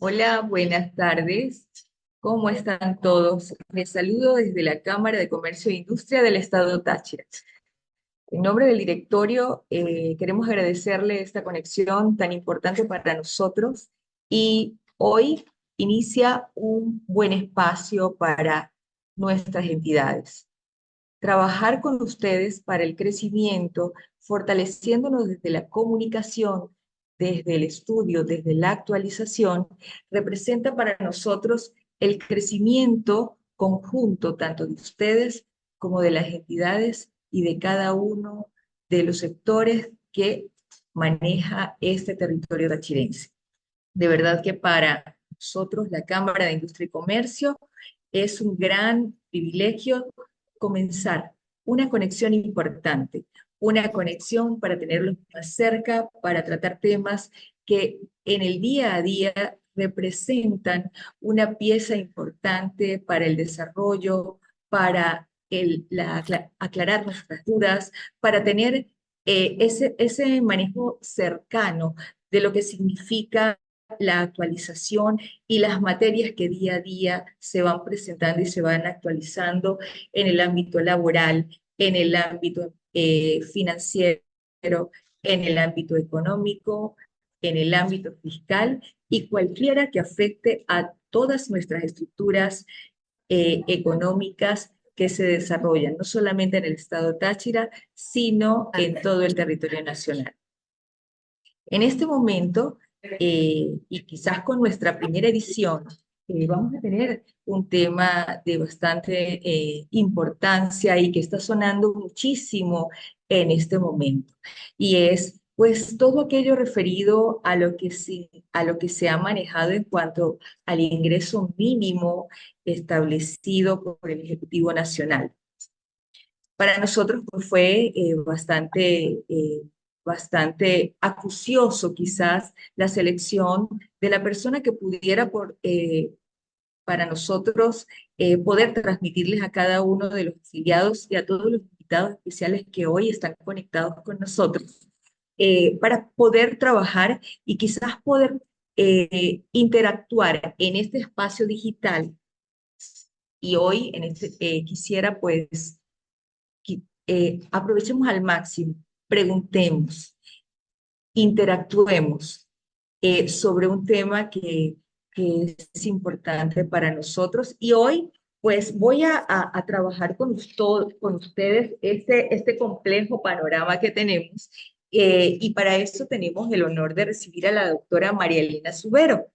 Hola, buenas tardes. ¿Cómo están todos? Les saludo desde la Cámara de Comercio e Industria del Estado Táchira. En nombre del directorio, queremos agradecerle esta conexión tan importante para nosotros y hoy inicia un buen espacio para nuestras entidades. Trabajar con ustedes para el crecimiento, fortaleciéndonos desde la comunicación, desde el estudio, desde la actualización, representa para nosotros el crecimiento conjunto tanto de ustedes como de las entidades y de cada uno de los sectores que maneja este territorio tachirense. De verdad que para nosotros, la Cámara de Industria y Comercio, es un gran privilegio comenzar una conexión importante, una conexión para tenerlos más cerca, para tratar temas que en el día a día representan una pieza importante para el desarrollo, para aclarar nuestras dudas, para tener ese manejo cercano de lo que significa la actualización y las materias que día a día se van presentando y se van actualizando en el ámbito laboral, en el ámbito financiero, en el ámbito económico, en el ámbito fiscal y cualquiera que afecte a todas nuestras estructuras económicas que se desarrollan, no solamente en el estado Táchira, sino en todo el territorio nacional. En este momento, y quizás con nuestra primera edición, vamos a tener un tema de bastante importancia y que está sonando muchísimo en este momento. Y es, pues, todo aquello referido a a lo que se ha manejado en cuanto al ingreso mínimo establecido por el Ejecutivo Nacional. Para nosotros pues, fue bastante acucioso quizás la selección de la persona que pudiera para nosotros poder transmitirles a cada uno de los afiliados y a todos los invitados especiales que hoy están conectados con nosotros, para poder trabajar y quizás poder interactuar en este espacio digital. Y hoy quisiera pues aprovechemos al máximo, preguntemos, interactuemos sobre un tema que es importante para nosotros. Y hoy, pues, voy a trabajar con ustedes este complejo panorama que tenemos. Y para eso tenemos el honor de recibir a la doctora María Elena Subero.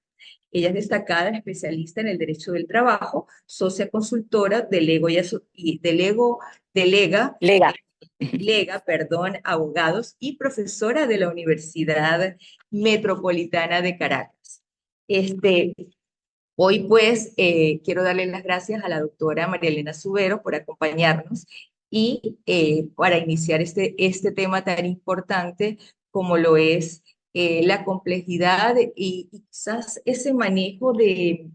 Ella es destacada especialista en el derecho del trabajo, socia consultora de Lego y de Lego, delega Lega. Lega, perdón, abogados y profesora de la Universidad Metropolitana de Caracas. Este, Hoy pues quiero darle las gracias a la doctora María Elena Subero por acompañarnos y para iniciar este tema tan importante como lo es la complejidad y quizás ese manejo de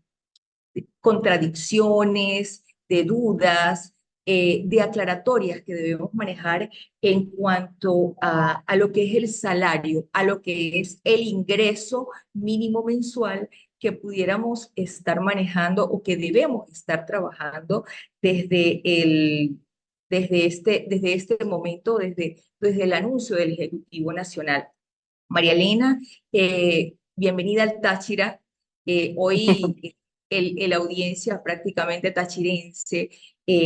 contradicciones, de dudas, de aclaratorias que debemos manejar en cuanto a lo que es el salario, a lo que es el ingreso mínimo mensual que pudiéramos estar manejando o que debemos estar trabajando desde desde este momento, desde el anuncio del Ejecutivo Nacional. María Elena, bienvenida al Táchira. Hoy la audiencia prácticamente tachirense,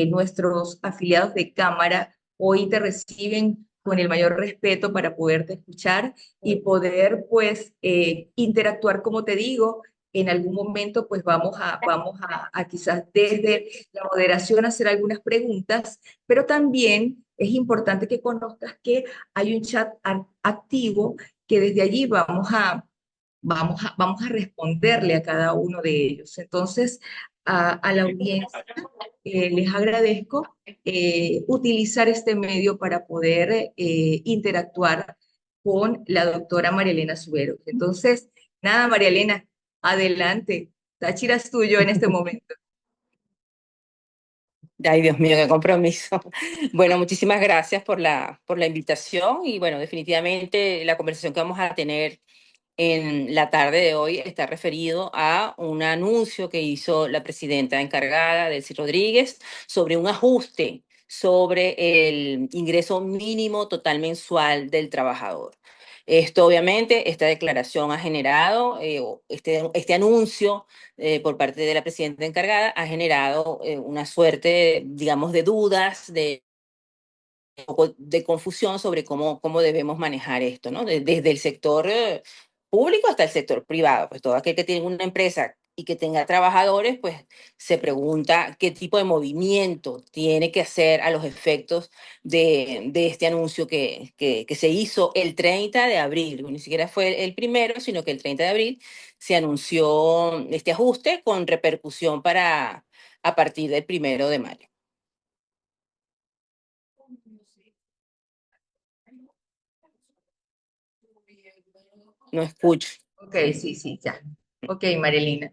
nuestros afiliados de Cámara, hoy te reciben con el mayor respeto para poderte escuchar y poder, pues, interactuar, como te digo. En algún momento, pues, a quizás desde la moderación hacer algunas preguntas, pero también es importante que conozcas que hay un chat activo que desde allí vamos a responderle a cada uno de ellos. Entonces, a la audiencia les agradezco utilizar este medio para poder interactuar con la doctora María Elena Subero. Entonces, nada, María Elena, adelante. Táchira es tuyo en este momento. Ay, Dios mío, qué compromiso. Bueno, muchísimas gracias por la invitación y bueno, definitivamente la conversación que vamos a tener en la tarde de hoy está referido a un anuncio que hizo la presidenta encargada, Delcy Rodríguez, sobre un ajuste sobre el ingreso mínimo total mensual del trabajador. Esto, obviamente, esta declaración ha generado, este anuncio por parte de la presidenta encargada ha generado una suerte, digamos, de dudas, de poco de confusión sobre cómo debemos manejar esto, ¿no? Desde el sector público hasta el sector privado. Pues todo aquel que tiene una empresa y que tenga trabajadores, pues se pregunta qué tipo de movimiento tiene que hacer a los efectos de este anuncio que se hizo el 30 de abril. Ni siquiera fue el primero, sino que el 30 de abril se anunció este ajuste con repercusión para a partir del 1 de mayo. No escucho. Ok, sí, sí, ya. Ok, Marilina.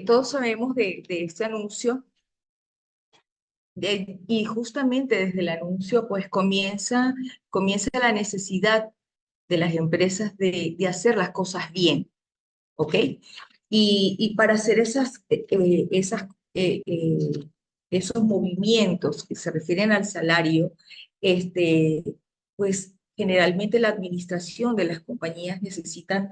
Todos sabemos de este anuncio y justamente desde el anuncio pues comienza la necesidad de las empresas de hacer las cosas bien, ¿ok? Y para hacer eh, eh, esos movimientos que se refieren al salario, este, pues generalmente la administración de las compañías necesitan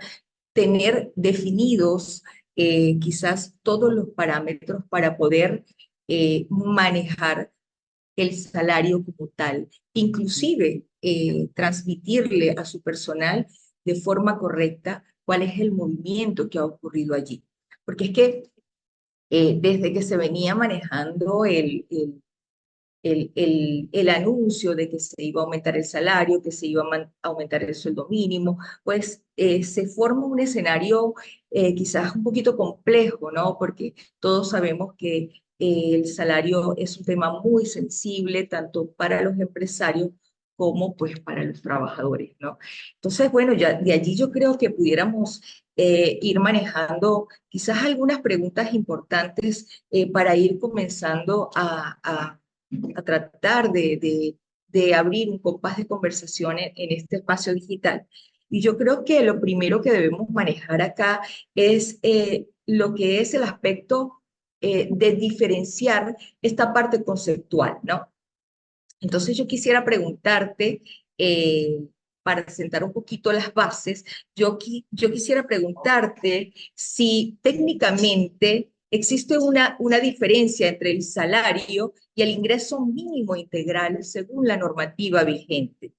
tener definidos quizás todos los parámetros para poder manejar el salario como tal, inclusive transmitirle a su personal de forma correcta cuál es el movimiento que ha ocurrido allí. Porque es que desde que se venía manejando el anuncio de que se iba a aumentar el salario, que se iba a aumentar el sueldo mínimo, pues se forma un escenario quizás un poquito complejo, ¿no? Porque todos sabemos que el salario es un tema muy sensible, tanto para los empresarios como pues para los trabajadores, ¿no? Entonces, bueno, ya de allí yo creo que pudiéramos ir manejando quizás algunas preguntas importantes para ir comenzando a tratar de abrir un compás de conversación en este espacio digital. Y yo creo que lo primero que debemos manejar acá es lo que es el aspecto de diferenciar esta parte conceptual, ¿no? Entonces yo quisiera preguntarte, para sentar un poquito las bases, yo quisiera preguntarte si técnicamente existe una diferencia entre el salario y el ingreso mínimo integral según la normativa vigente.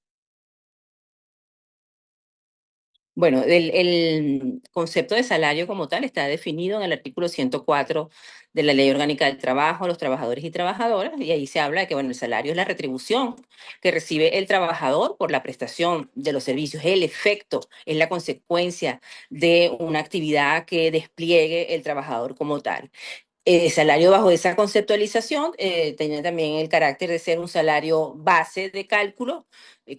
Bueno, el concepto de salario como tal está definido en el artículo 104 de la Ley Orgánica del Trabajo, los trabajadores y trabajadoras, y ahí se habla de que, bueno, el salario es la retribución que recibe el trabajador por la prestación de los servicios, el efecto, es la consecuencia de una actividad que despliegue el trabajador como tal. El salario bajo esa conceptualización tiene también el carácter de ser un salario base de cálculo,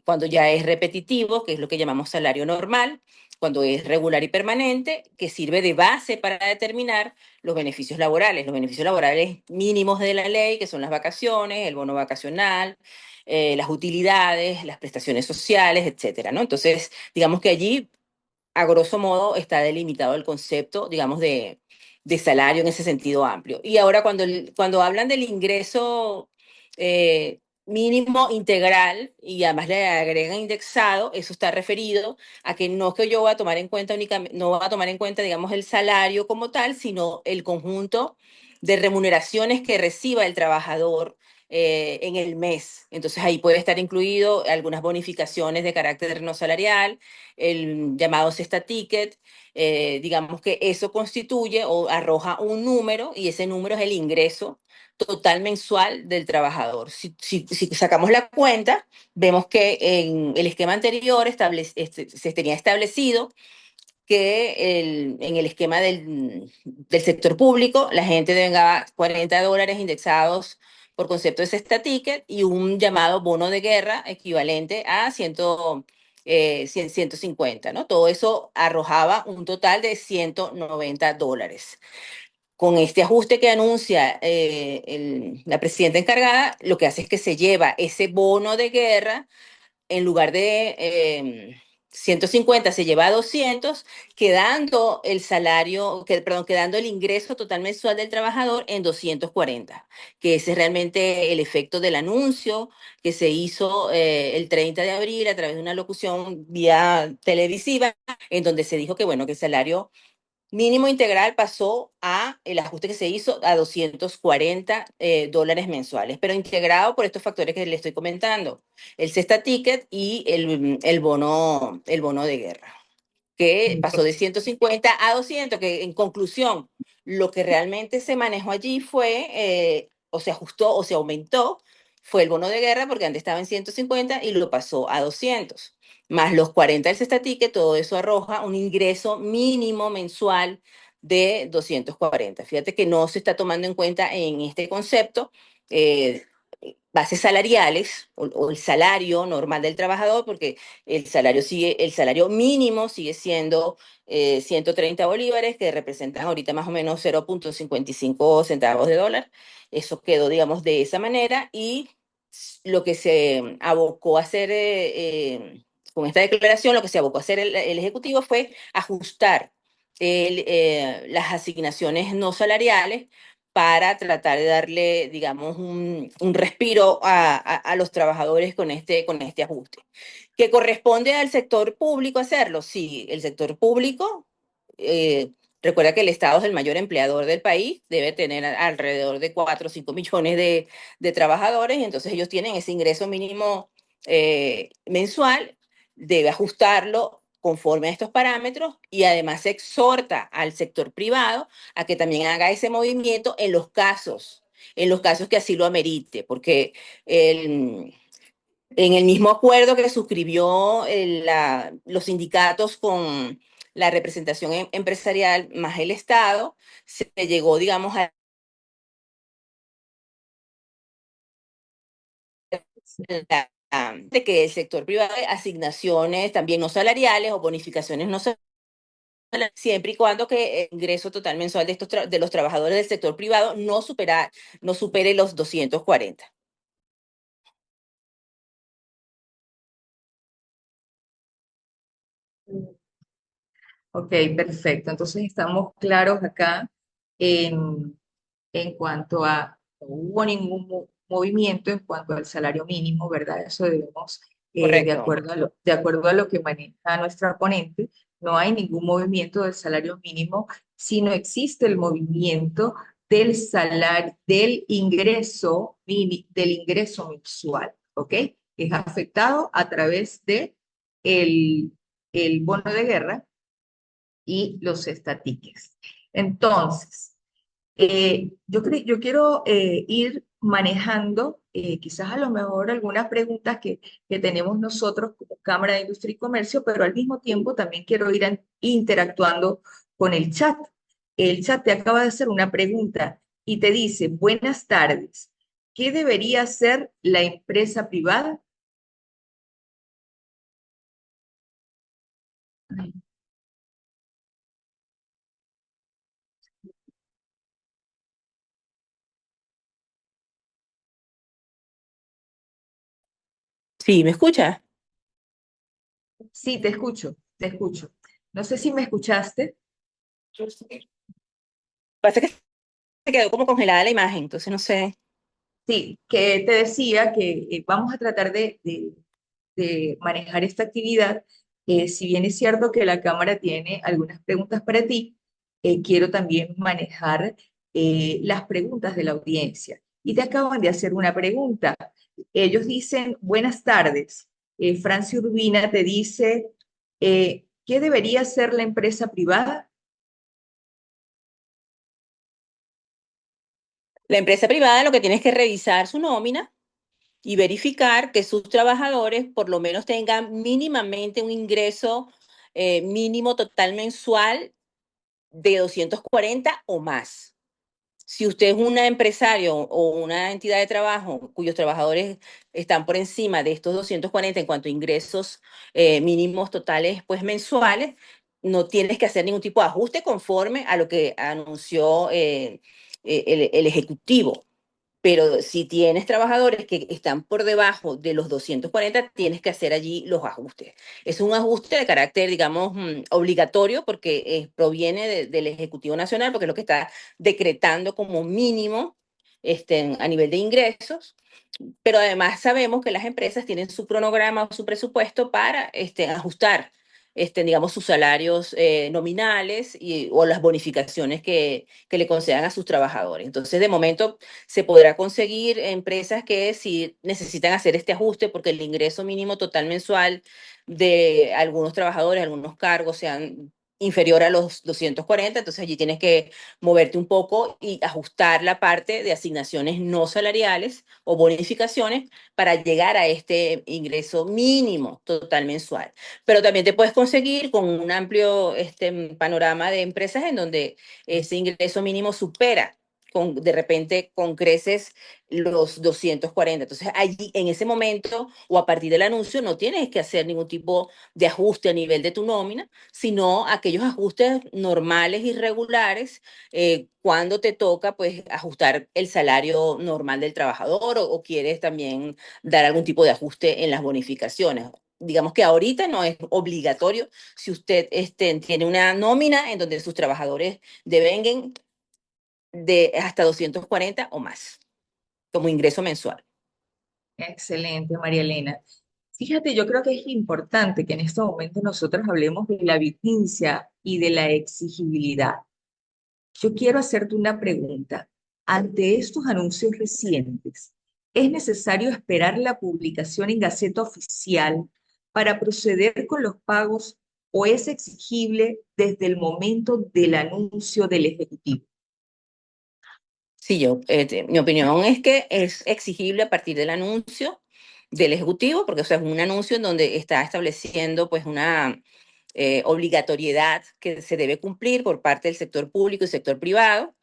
cuando ya es repetitivo, que es lo que llamamos salario normal, cuando es regular y permanente, que sirve de base para determinar los beneficios laborales mínimos de la ley, que son las vacaciones, el bono vacacional, las utilidades, las prestaciones sociales, etcétera, ¿no? Entonces, digamos que allí a grosso modo está delimitado el concepto, digamos, de salario en ese sentido amplio. Y ahora cuando hablan del ingreso mínimo integral y además le agregan indexado, eso está referido a que no que yo voy a tomar en cuenta únicamente, no voy a tomar en cuenta, digamos, el salario como tal, sino el conjunto de remuneraciones que reciba el trabajador en el mes. Entonces ahí puede estar incluido algunas bonificaciones de carácter no salarial, el llamado cesta ticket, digamos que eso constituye o arroja un número y ese número es el ingreso total mensual del trabajador. Si sacamos la cuenta, vemos que en el esquema anterior se tenía establecido que en el esquema del sector público la gente devengaba $40 indexados por concepto de cesta ticket y un llamado bono de guerra equivalente a 150, ¿no? Todo eso arrojaba un total de $190. Con este ajuste que anuncia la presidenta encargada, lo que hace es que se lleva ese bono de guerra en lugar de 150 se lleva a 200, quedando el salario, perdón, quedando el ingreso total mensual del trabajador en 240, que ese es realmente el efecto del anuncio que se hizo el 30 de abril a través de una locución vía televisiva, en donde se dijo que, bueno, que el salario mínimo integral pasó a el ajuste que se hizo a 240 dólares mensuales, pero integrado por estos factores que le estoy comentando, el cesta ticket y el bono de guerra, que pasó de 150 a 200, que en conclusión, lo que realmente se manejó allí fue, o se ajustó o se aumentó, fue el bono de guerra, porque antes estaba en 150 y lo pasó a 200, más los 40 del cesta ticket, todo eso arroja un ingreso mínimo mensual de 240. Fíjate que no se está tomando en cuenta en este concepto eh, bases salariales o el salario normal del trabajador, porque el salario mínimo sigue siendo 130 bolívares, que representan ahorita más o menos 0.55 centavos de dólar. Eso quedó, digamos, de esa manera, y lo que se abocó a hacer con esta declaración, lo que se abocó a hacer el Ejecutivo fue ajustar las asignaciones no salariales para tratar de darle, digamos, un respiro a los trabajadores con este ajuste. ¿Que corresponde al sector público hacerlo? Sí, el sector público, eh, recuerda que el Estado es el mayor empleador del país, debe tener alrededor de 4 o 5 millones de trabajadores, y entonces ellos tienen ese ingreso mínimo mensual, debe ajustarlo conforme a estos parámetros, y además se exhorta al sector privado a que también haga ese movimiento en los casos que así lo amerite, porque el, en el mismo acuerdo que suscribió los sindicatos con la representación empresarial más el Estado, se llegó, digamos, a de que el sector privado de asignaciones también no salariales o bonificaciones no salariales, siempre y cuando que el ingreso total mensual de, de los trabajadores del sector privado no supere los 240. Ok, perfecto. Entonces estamos claros acá en cuanto a, no hubo ningún movimiento en cuanto al salario mínimo, ¿verdad? Eso debemos, Correcto. de acuerdo a lo que maneja nuestra ponente, no hay ningún movimiento del salario mínimo, sino existe el movimiento del salario, del ingreso mensual, ¿ok? Es afectado a través de el, el bono de guerra y los estatiques. Entonces, yo quiero ir manejando quizás a lo mejor algunas preguntas que tenemos nosotros como Cámara de Industria y Comercio, pero al mismo tiempo también quiero ir interactuando con el chat. El chat te acaba de hacer una pregunta y te dice, buenas tardes, ¿qué debería hacer la empresa privada? Ay, Sí, ¿me escuchas? sí, te escucho, te escucho. No sé si me escuchaste. Pasa que se quedó como congelada la imagen, entonces no sé. Sí, que te decía que vamos a tratar de manejar esta actividad. Si bien es cierto que la Cámara tiene algunas preguntas para ti, quiero también manejar las preguntas de la audiencia. Y te acaban de hacer una pregunta. Ellos dicen, buenas tardes. Francia Urbina te dice, ¿qué debería hacer la empresa privada? La empresa privada lo que tiene es que revisar su nómina y verificar que sus trabajadores por lo menos tengan mínimamente un ingreso mínimo total mensual de 240 o más. Si usted es un empresario o una entidad de trabajo cuyos trabajadores están por encima de estos 240 en cuanto a ingresos mínimos totales pues mensuales, no tienes que hacer ningún tipo de ajuste conforme a lo que anunció el Ejecutivo. Pero si tienes trabajadores que están por debajo de los 240, tienes que hacer allí los ajustes. Es un ajuste de carácter, digamos, obligatorio porque proviene del Ejecutivo Nacional, porque es lo que está decretando como mínimo a nivel de ingresos. Pero además sabemos que las empresas tienen su cronograma o su presupuesto para ajustar, digamos, sus salarios nominales o las bonificaciones que le concedan a sus trabajadores. Entonces, de momento, se podrá conseguir empresas que si necesitan hacer este ajuste porque el ingreso mínimo total mensual de algunos trabajadores, algunos cargos sean inferior a los 240, entonces allí tienes que moverte un poco y ajustar la parte de asignaciones no salariales o bonificaciones para llegar a este ingreso mínimo total mensual. Pero también te puedes conseguir con un amplio panorama de empresas en donde ese ingreso mínimo supera de repente con creces los 240. Entonces, allí en ese momento o a partir del anuncio no tienes que hacer ningún tipo de ajuste a nivel de tu nómina, sino aquellos ajustes normales y regulares cuando te toca pues ajustar el salario normal del trabajador o quieres también dar algún tipo de ajuste en las bonificaciones. Digamos que ahorita no es obligatorio si usted tiene una nómina en donde sus trabajadores deben de hasta 240 o más como ingreso mensual. Excelente, María Elena. Fíjate, yo creo que es importante que en estos momentos nosotros hablemos de la vigencia y de la exigibilidad. Yo quiero hacerte una pregunta. Ante estos anuncios recientes, ¿es necesario esperar la publicación en Gaceta Oficial para proceder con los pagos o es exigible desde el momento del anuncio del Ejecutivo? Sí, mi opinión es que es exigible a partir del anuncio del Ejecutivo, porque o sea, es un anuncio en donde está estableciendo pues una obligatoriedad que se debe cumplir por parte del sector público y sector privado.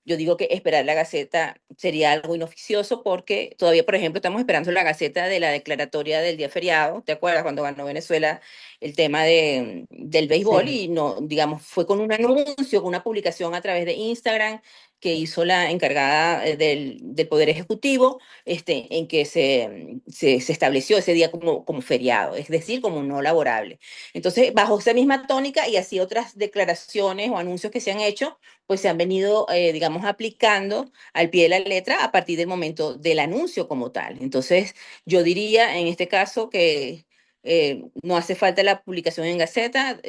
Yo digo que esperar la Gaceta sería algo inoficioso porque todavía, por ejemplo, estamos esperando la Gaceta de la declaratoria del día feriado. ¿Te acuerdas cuando ganó Venezuela el tema del béisbol? Sí, Y no, digamos, fue con un anuncio, con una publicación a través de Instagram que hizo la encargada del Poder Ejecutivo, en que se estableció ese día como feriado, es decir, como no laborable. Entonces, bajo esa misma tónica y así otras declaraciones o anuncios que se han hecho, pues se han venido, digamos, aplicando al pie de la letra a partir del momento del anuncio como tal. Entonces, yo diría en este caso que no hace falta la publicación en Gaceta.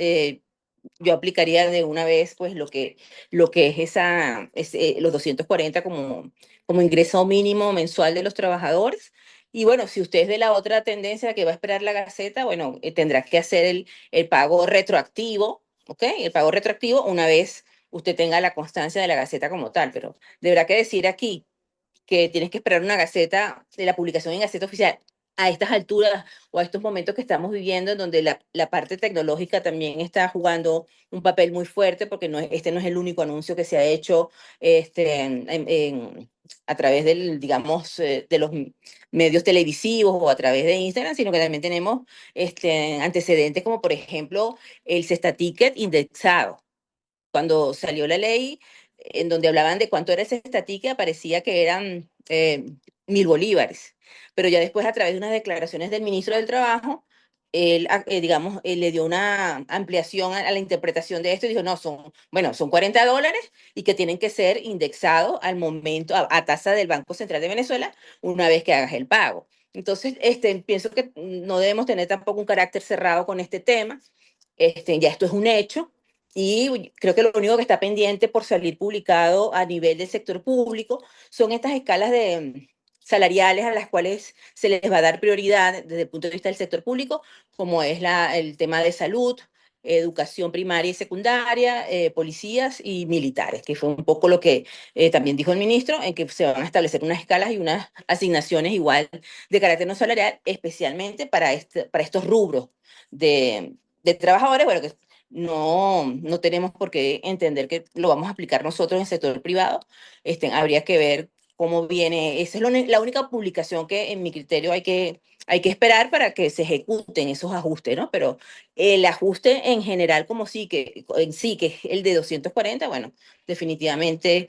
Yo aplicaría de una vez pues lo que es los 240 como ingreso mínimo mensual de los trabajadores. Y bueno, si usted es de la otra tendencia que va a esperar la Gaceta, bueno, tendrá que hacer el pago retroactivo, ¿ok? El pago retroactivo una vez usted tenga la constancia de la Gaceta como tal, pero deberá que decir aquí que tienes que esperar una Gaceta, de la publicación en Gaceta Oficial a estas alturas o a estos momentos que estamos viviendo, en donde la parte tecnológica también está jugando un papel muy fuerte, porque este no es el único anuncio que se ha hecho a través digamos, de los medios televisivos o a través de Instagram, sino que también tenemos antecedentes como, por ejemplo, el Cesta Ticket indexado cuando salió la ley en donde hablaban de cuánto era ese estatique, aparecía que eran 1.000 bolívares. Pero ya después, a través de unas declaraciones del ministro del Trabajo, él, digamos, le dio una ampliación a la interpretación de esto y dijo, no, bueno, son $40 y que tienen que ser indexados al momento, a tasa del Banco Central de Venezuela, una vez que hagas el pago. Entonces, pienso que no debemos tener tampoco un carácter cerrado con este tema. Ya esto es un hecho, y creo que lo único que está pendiente por salir publicado a nivel del sector público son estas escalas salariales a las cuales se les va a dar prioridad desde el punto de vista del sector público, como es el tema de salud, educación primaria y secundaria, policías y militares, que fue un poco lo que también dijo el ministro, en que se van a establecer unas escalas y unas asignaciones igual de carácter no salarial, especialmente para estos rubros de trabajadores, bueno, que no tenemos por qué entender que lo vamos a aplicar nosotros en el sector privado. Habría que ver cómo viene. Esa es la única publicación que en mi criterio hay que esperar para que se ejecuten esos ajustes, ¿no? Pero el ajuste en general, como sí, que es el de 240, bueno, definitivamente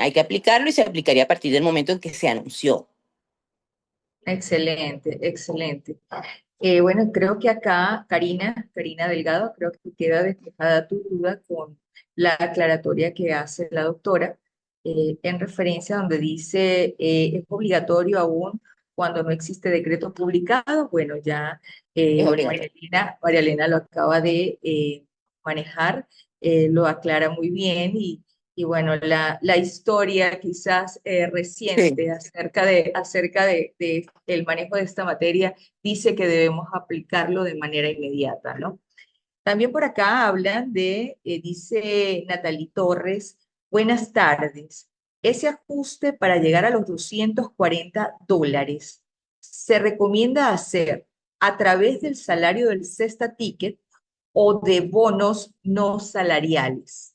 hay que aplicarlo y se aplicaría a partir del momento en que se anunció. Excelente, excelente. Bueno, creo que acá, Karina Delgado, creo que queda despejada tu duda con la aclaratoria que hace la doctora en referencia donde dice es obligatorio aún cuando no existe decreto publicado. Bueno, ya Es obligatorio. María Elena lo acaba de manejar, lo aclara muy bien y bueno, la historia quizás Sí, reciente de el manejo de esta materia dice que debemos aplicarlo de manera inmediata, ¿no? También por acá hablan dice Natalie Torres, buenas tardes. Ese ajuste para llegar a los $240 se recomienda hacer a través del salario del Cesta Ticket o de bonos no salariales.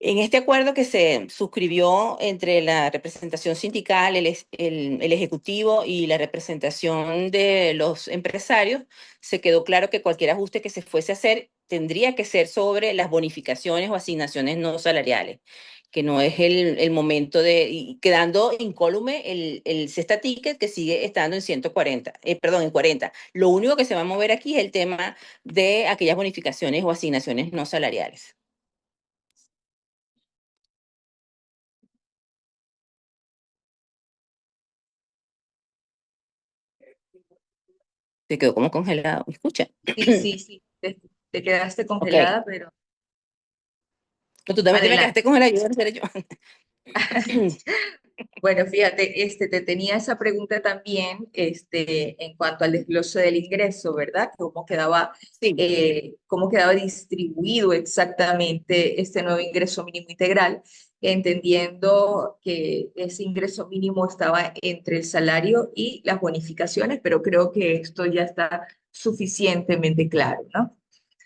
en este acuerdo que se suscribió entre la representación sindical, el ejecutivo y la representación de los empresarios, se quedó claro que cualquier ajuste que se fuese a hacer tendría que ser sobre las bonificaciones o asignaciones no salariales, que no es el momento y quedando incólume el Cesta Ticket que sigue estando en 140, perdón, en 40. Lo único que se va a mover aquí es el tema de aquellas bonificaciones o asignaciones no salariales. Se quedó como congelado. ¿Me escucha? Sí, sí, sí, te quedaste Ok. congelada, pero No, tú también te me adelante. quedaste con el ayuda, seré yo. Bueno, fíjate, te tenía esa pregunta también, en cuanto al desglose del ingreso, ¿verdad? Sí, Cómo quedaba distribuido exactamente este nuevo ingreso mínimo integral, entendiendo que ese ingreso mínimo estaba entre el salario y las bonificaciones, pero creo que esto ya está suficientemente claro, ¿no?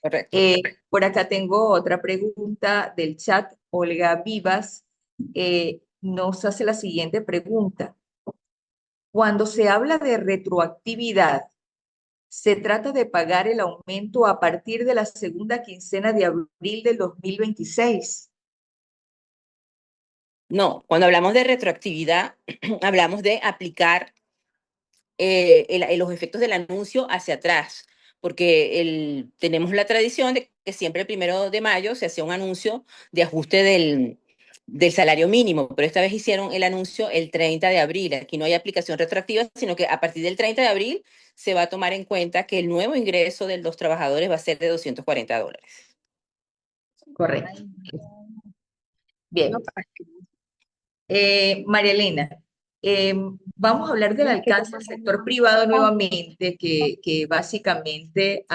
correcto. Eh, por acá tengo otra pregunta del chat. Olga Vivas nos hace la siguiente pregunta. Cuando se habla de retroactividad, ¿se trata de pagar el aumento a partir de la segunda quincena de abril del 2026? No, cuando hablamos de retroactividad, hablamos de aplicar los efectos del anuncio hacia atrás, porque tenemos la tradición de que siempre el 1 de mayo se hacía un anuncio de ajuste del salario mínimo, pero esta vez hicieron el anuncio el 30 de abril. Aquí no hay aplicación retroactiva, sino que a partir del 30 de abril se va a tomar en cuenta que el nuevo ingreso de los trabajadores va a ser de $240. Correcto. Bien. María Elena, eh, vamos a hablar del alcance del sector privado nuevamente, que básicamente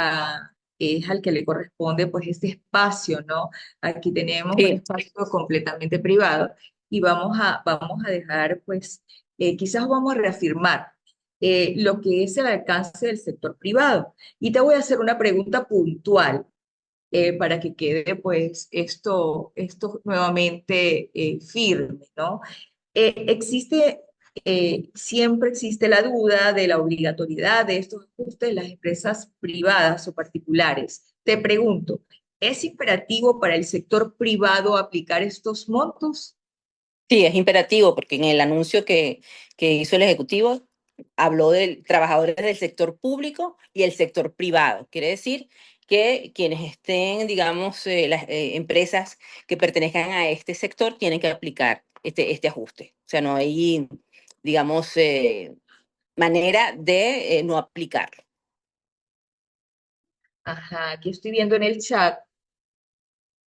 es al que le corresponde pues este espacio, ¿no? Aquí tenemos un Sí, espacio completamente privado y vamos a dejar pues, quizás vamos a reafirmar lo que es el alcance del sector privado. Y te voy a hacer una pregunta puntual para que quede pues esto nuevamente firme, ¿no? Siempre existe la duda de la obligatoriedad de estos ajustes en las empresas privadas o particulares. Te pregunto, ¿es imperativo para el sector privado aplicar estos montos? sí, es imperativo porque en el anuncio que hizo el Ejecutivo habló de trabajadores del sector público y el sector privado. Quiere decir que quienes estén, digamos, las empresas que pertenezcan a este sector tienen que aplicar este ajuste. O sea, no hay, digamos, manera de no aplicarlo. Ajá, aquí estoy viendo en el chat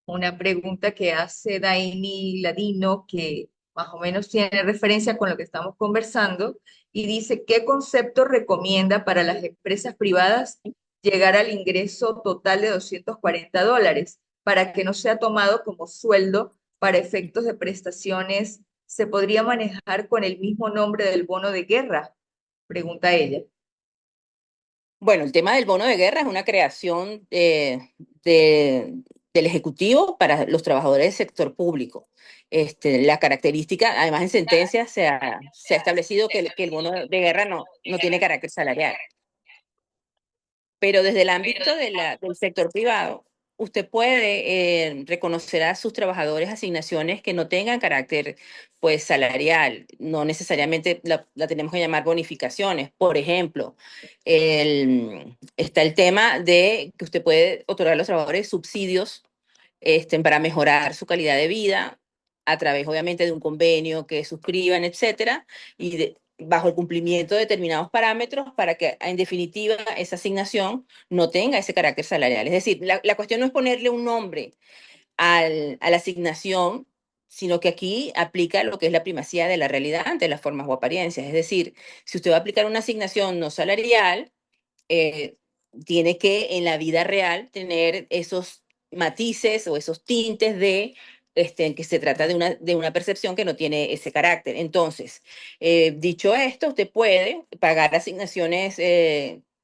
una pregunta que hace Daini Ladino, que más o menos tiene referencia con lo que estamos conversando, y dice, ¿qué concepto recomienda para las empresas privadas llegar al ingreso total de $240 para que no sea tomado como sueldo para efectos de prestaciones? ¿Se podría manejar con el mismo nombre del bono de guerra? Pregunta ella. Bueno, el tema del bono de guerra es una creación de del Ejecutivo para los trabajadores del sector público. La característica, además en sentencias se ha establecido que el bono de guerra no tiene carácter salarial. Pero desde el ámbito del sector privado, usted puede reconocer a sus trabajadores asignaciones que no tengan carácter pues salarial. No necesariamente la tenemos que llamar bonificaciones. Por ejemplo, está el tema de que usted puede otorgar a los trabajadores subsidios para mejorar su calidad de vida a través, obviamente, de un convenio que suscriban, etcétera, y bajo el cumplimiento de determinados parámetros para que, en definitiva, esa asignación no tenga ese carácter salarial. Es decir, la cuestión no es ponerle un nombre a la asignación, sino que aquí aplica lo que es la primacía de la realidad ante las formas o apariencias. Es decir, si usted va a aplicar una asignación no salarial, eh, tiene que en la vida real tener esos matices o esos tintes de que se trata de una percepción que no tiene ese carácter. Entonces, dicho esto, usted puede pagar asignaciones,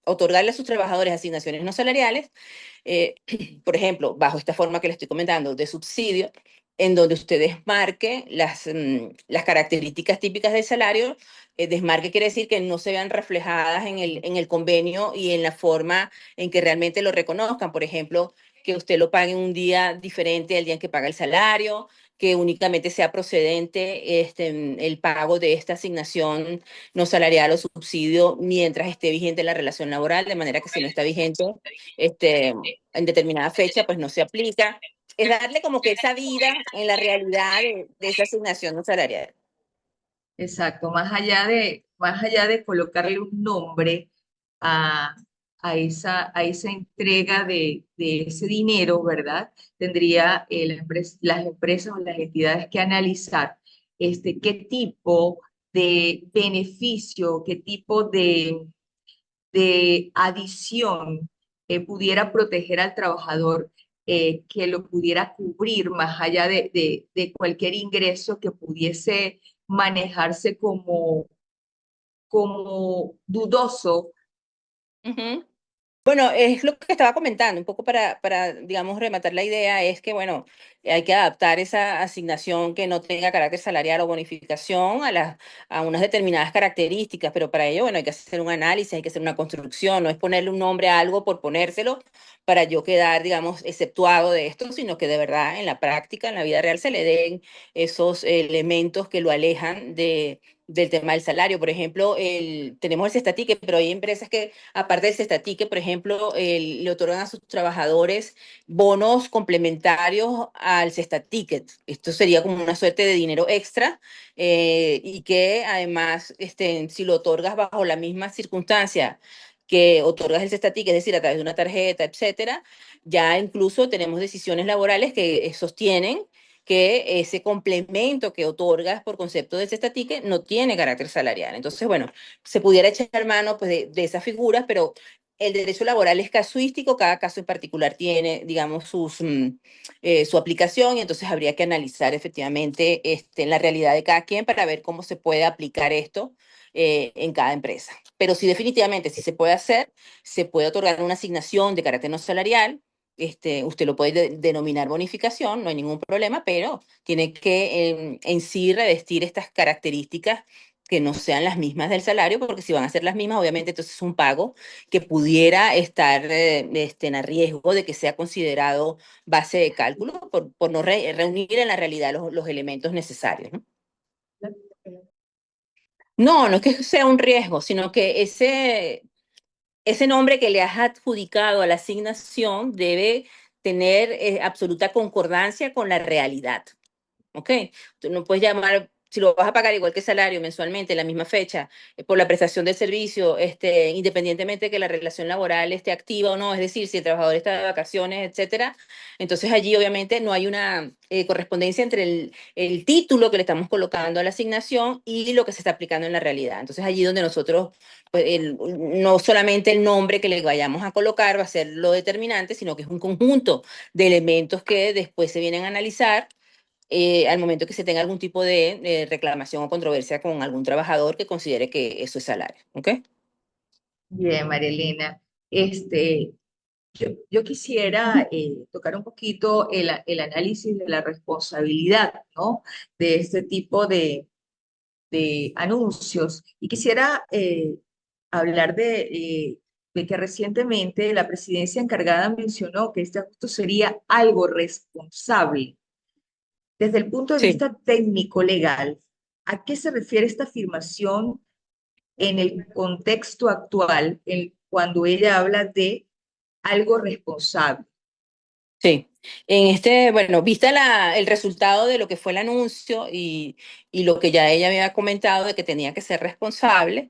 otorgarle a sus trabajadores asignaciones no salariales, eh, por ejemplo, bajo esta forma que le estoy comentando, de subsidio, en donde usted desmarque las características típicas del salario. Desmarque quiere decir que no se vean reflejadas en el convenio y en la forma en que realmente lo reconozcan. Por ejemplo, que usted lo pague un día diferente al día en que paga el salario, que únicamente sea procedente el pago de esta asignación no salarial o subsidio mientras esté vigente la relación laboral, de manera que si no está vigente en determinada fecha, pues no se aplica. Es darle como que esa vida en la realidad de esa asignación no salarial. Exacto, más allá de colocarle un nombre a, a esa entrega de ese dinero, ¿verdad? Tendría las empresas o las entidades que analizar qué tipo de beneficio, qué tipo de adición pudiera proteger al trabajador, que lo pudiera cubrir más allá de cualquier ingreso que pudiese manejarse como dudoso. Ujú. Bueno, es lo que estaba comentando, un poco digamos, rematar la idea, es que, bueno, hay que adaptar esa asignación que no tenga carácter salarial o bonificación a unas determinadas características, pero para ello, bueno, hay que hacer un análisis, hay que hacer una construcción, no es ponerle un nombre a algo por ponérselo para yo quedar, digamos, exceptuado de esto, sino que de verdad en la práctica, en la vida real, se le den esos elementos que lo alejan del tema del salario. Por ejemplo, tenemos el cestatique, pero hay empresas que aparte del cestatique, por ejemplo, le otorgan a sus trabajadores bonos complementarios al cestaticket. Esto sería como una suerte de dinero extra y que además, si lo otorgas bajo la misma circunstancia que otorgas el cestaticket, es decir, a través de una tarjeta, etcétera, ya incluso tenemos decisiones laborales que sostienen que ese complemento que otorgas por concepto de cestatique no tiene carácter salarial. Entonces, bueno, se pudiera echar mano pues, de esas figuras, pero el derecho laboral es casuístico, cada caso en particular tiene, digamos, su aplicación y entonces habría que analizar efectivamente la realidad de cada quien para ver cómo se puede aplicar esto en cada empresa. Pero sí, definitivamente, si se puede hacer, se puede otorgar una asignación de carácter no salarial. Usted lo puede denominar bonificación, no hay ningún problema, pero tiene que en sí revestir estas características que no sean las mismas del salario, porque si van a ser las mismas, obviamente entonces es un pago que pudiera estar a riesgo de que sea considerado base de cálculo por no reunir en la realidad los elementos necesarios, ¿no? No, no es que sea un riesgo, sino que ese nombre que le has adjudicado a la asignación debe tener absoluta concordancia con la realidad. ¿Ok? Tú no puedes llamar, si lo vas a pagar igual que salario mensualmente, en la misma fecha, por la prestación del servicio, independientemente de que la relación laboral esté activa o no, es decir, si el trabajador está de vacaciones, etcétera, entonces allí obviamente no hay una correspondencia entre el título que le estamos colocando a la asignación y lo que se está aplicando en la realidad. Entonces allí donde nosotros, pues, no solamente el nombre que le vayamos a colocar va a ser lo determinante, sino que es un conjunto de elementos que después se vienen a analizar al momento que se tenga algún tipo de reclamación o controversia con algún trabajador que considere que eso es salario. ¿Ok? Bien, María Elena. Este, Yo quisiera tocar un poquito el análisis de la responsabilidad, ¿no? De este tipo de anuncios. Y quisiera hablar de que recientemente la presidencia encargada mencionó que este ajuste sería algo responsable. Desde el punto de Sí. vista técnico-legal, ¿a qué se refiere esta afirmación en el contexto actual, cuando ella habla de algo responsable? Sí, en este, bueno, vista el resultado de lo que fue el anuncio y lo que ya ella había comentado de que tenía que ser responsable,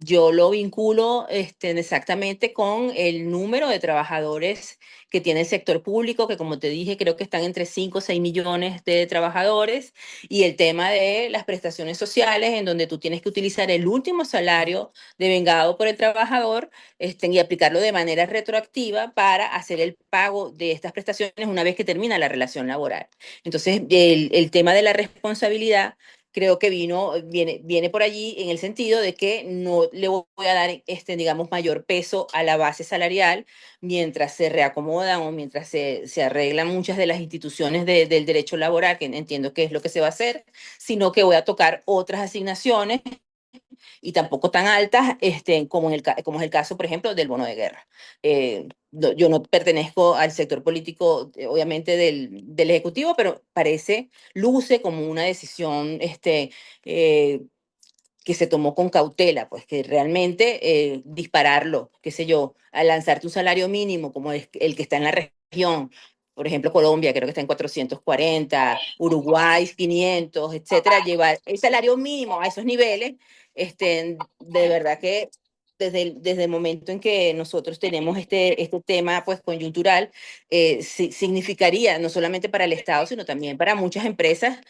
yo lo vinculo exactamente con el número de trabajadores que tiene el sector público, que como te dije, creo que están entre 5 o 6 millones de trabajadores, y el tema de las prestaciones sociales, en donde tú tienes que utilizar el último salario devengado por el trabajador y aplicarlo de manera retroactiva para hacer el pago de estas prestaciones una vez que termina la relación laboral. Entonces, el tema de la responsabilidad creo que viene por allí en el sentido de que no le voy a dar, digamos, mayor peso a la base salarial mientras se reacomodan o mientras se arreglan muchas de las instituciones del derecho laboral, que entiendo que es lo que se va a hacer, sino que voy a tocar otras asignaciones y tampoco tan altas como es el caso, por ejemplo, del bono de guerra. Yo no pertenezco al sector político, obviamente, del Ejecutivo, pero luce como una decisión que se tomó con cautela, pues que realmente dispararlo, qué sé yo, a lanzarte un salario mínimo como el que está en la región. Por ejemplo, Colombia creo que está en 440, Uruguay 500, etcétera. Llevar el salario mínimo a esos niveles, de verdad que desde el momento en que nosotros tenemos este tema pues coyuntural, significaría no solamente para el Estado, sino también para muchas empresas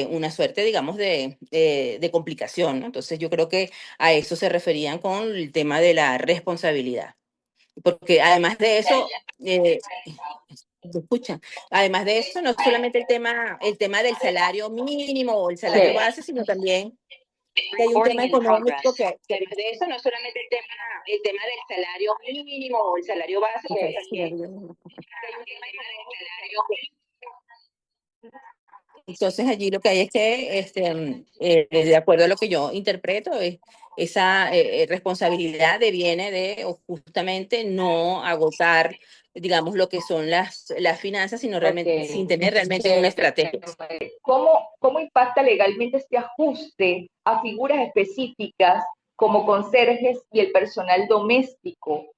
una suerte, digamos, de complicación, ¿no? Entonces yo creo que a eso se referían con el tema de la responsabilidad. Porque además de eso, ¿me escuchan? Además de eso, no solamente el tema del salario mínimo o el salario Sí. base, sino también que hay un tema económico que además de eso, no solamente el tema del salario mínimo o el salario base, sino también que hay un tema económico. Entonces allí lo que hay es que, de acuerdo a lo que yo interpreto, esa responsabilidad deviene de justamente no agotar, digamos, lo que son las finanzas, sino Ok. realmente, sin tener realmente una estrategia. ¿Cómo impacta legalmente este ajuste a figuras específicas como conserjes y el personal doméstico?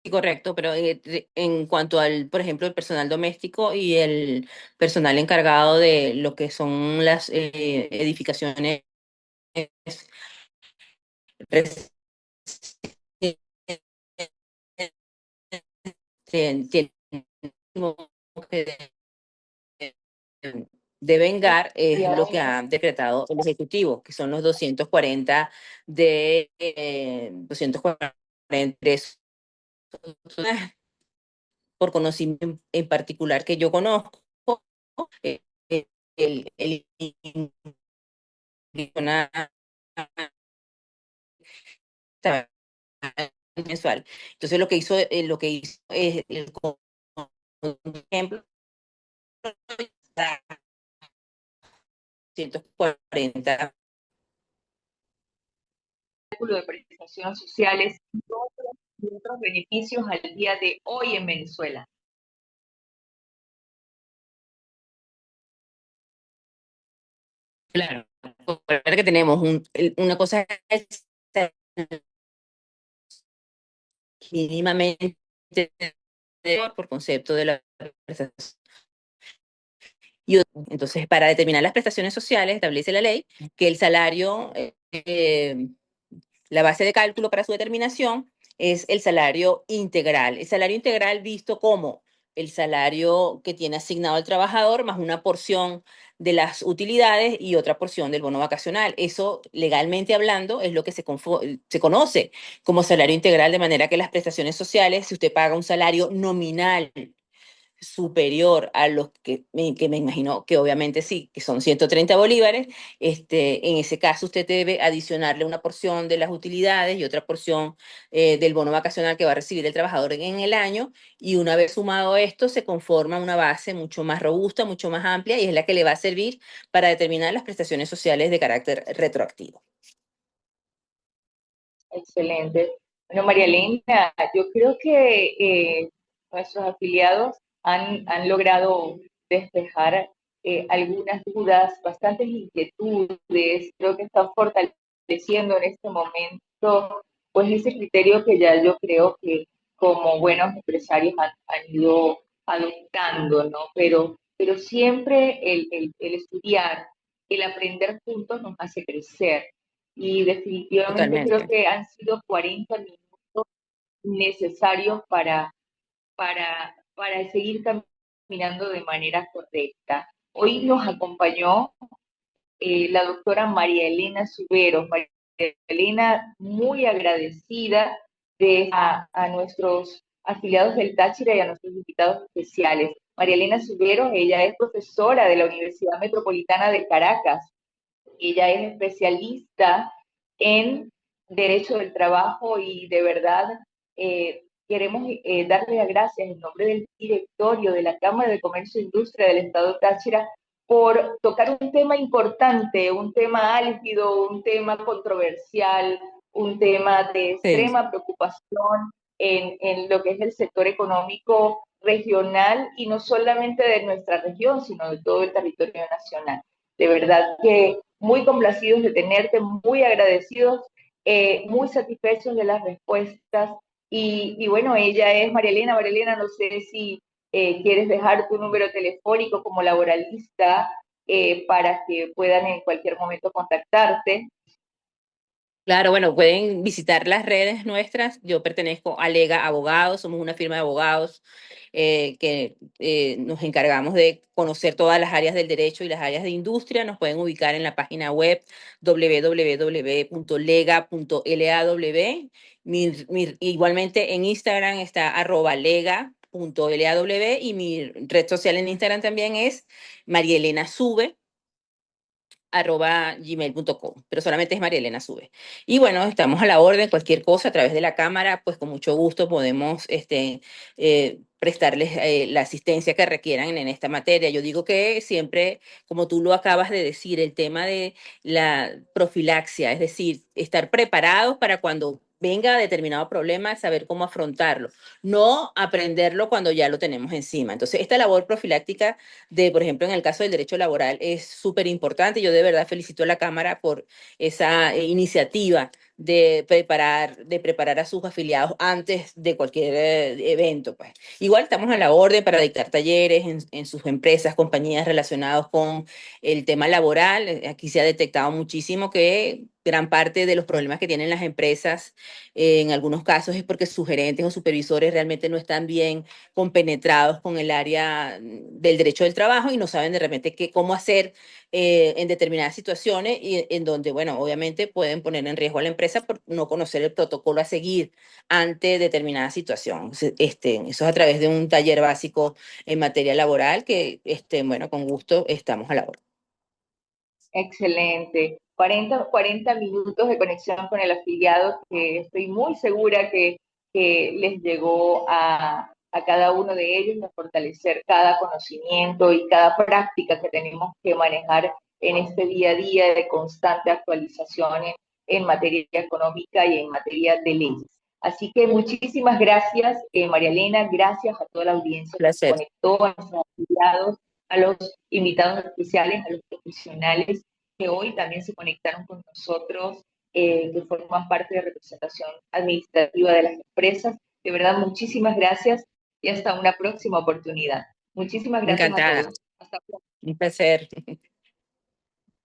Sí, correcto, pero en cuanto al, por ejemplo, el personal doméstico y el personal encargado de lo que son las edificaciones tienen que devengar es lo que ha decretado el Ejecutivo, que son los 240 243 por conocimiento en particular que yo conozco, eh, el mensual. Entonces lo que hizo es por ejemplo, 140. De prestaciones sociales y otros beneficios al día de hoy en Venezuela. Claro, recuerda que tenemos una cosa es mínimamente por concepto de la prestación. Entonces, para determinar las prestaciones sociales, establece la ley que el salario, la base de cálculo para su determinación es el salario integral. El salario integral visto como el salario que tiene asignado el trabajador más una porción de las utilidades y otra porción del bono vacacional. Eso, legalmente hablando, es lo que se conoce como salario integral, de manera que las prestaciones sociales, si usted paga un salario nominal superior a los que me imagino que obviamente sí, que son 130 bolívares, en ese caso usted debe adicionarle una porción de las utilidades y otra porción del bono vacacional que va a recibir el trabajador en el año, y una vez sumado esto se conforma una base mucho más robusta, mucho más amplia, y es la que le va a servir para determinar las prestaciones sociales de carácter retroactivo. Excelente. Bueno, María Elena, yo creo que nuestros afiliados han logrado despejar algunas dudas, bastantes inquietudes. Creo que están fortaleciendo en este momento pues ese criterio que ya yo creo que como buenos empresarios han ido adoptando, ¿no? Pero siempre el estudiar, el aprender juntos nos hace crecer y definitivamente creo Totalmente. que han sido 40 minutos necesarios para seguir caminando de manera correcta. Hoy nos acompañó la doctora María Elena Suberos. María Elena, muy agradecida a nuestros afiliados del Táchira y a nuestros invitados especiales. María Elena Suberos, ella es profesora de la Universidad Metropolitana de Caracas. Ella es especialista en derecho del trabajo y de verdad queremos darle las gracias en nombre del directorio de la Cámara de Comercio e Industria del Estado Táchira por tocar un tema importante, un tema álgido, un tema controversial, un tema de Sí. extrema preocupación en lo que es el sector económico regional y no solamente de nuestra región, sino de todo el territorio nacional. De verdad que muy complacidos de tenerte, muy agradecidos, muy satisfechos de las respuestas. Y bueno, ella es María Elena. María Elena, no sé si quieres dejar tu número telefónico como laboralista para que puedan en cualquier momento contactarte. Claro, bueno, pueden visitar las redes nuestras. Yo pertenezco a Lega Abogados, somos una firma de abogados que nos encargamos de conocer todas las áreas del derecho y las áreas de industria. Nos pueden ubicar en la página web www.lega.law. Igualmente en Instagram está @lega.law, y mi red social en Instagram también es marielenasube @gmail.com, pero solamente es María Elena Sube. Y bueno, estamos a la orden, cualquier cosa a través de la cámara, pues con mucho gusto podemos prestarles la asistencia que requieran en esta materia. Yo digo que siempre, como tú lo acabas de decir, el tema de la profilaxia, es decir, estar preparados para cuando venga determinado problema, saber cómo afrontarlo, no aprenderlo cuando ya lo tenemos encima. Entonces, esta labor profiláctica por ejemplo, en el caso del derecho laboral es súper importante. Yo de verdad felicito a la Cámara por esa iniciativa de preparar a sus afiliados antes de cualquier evento, pues. Igual estamos a la orden para dictar talleres en sus empresas, compañías relacionados con el tema laboral. Aquí se ha detectado muchísimo que gran parte de los problemas que tienen las empresas en algunos casos es porque sus gerentes o supervisores realmente no están bien compenetrados con el área del derecho del trabajo y no saben de repente cómo hacer en determinadas situaciones y en donde, bueno, obviamente pueden poner en riesgo a la empresa por no conocer el protocolo a seguir ante determinada situación. Eso es a través de un taller básico en materia laboral que, bueno, con gusto estamos a la hora. Excelente. 40 minutos de conexión con el afiliado que estoy muy segura que les llegó a cada uno de ellos a fortalecer cada conocimiento y cada práctica que tenemos que manejar en este día a día de constante actualización en materia económica y en materia de leyes. Así que muchísimas gracias, María Elena, gracias a toda la audiencia que se Placer. conectó, a nuestros afiliados, a los invitados especiales, a los profesionales que hoy también se conectaron con nosotros, que forman parte de representación administrativa de las empresas. De verdad, muchísimas gracias y hasta una próxima oportunidad. Muchísimas gracias a Encantada. todos. Hasta pronto. Un placer.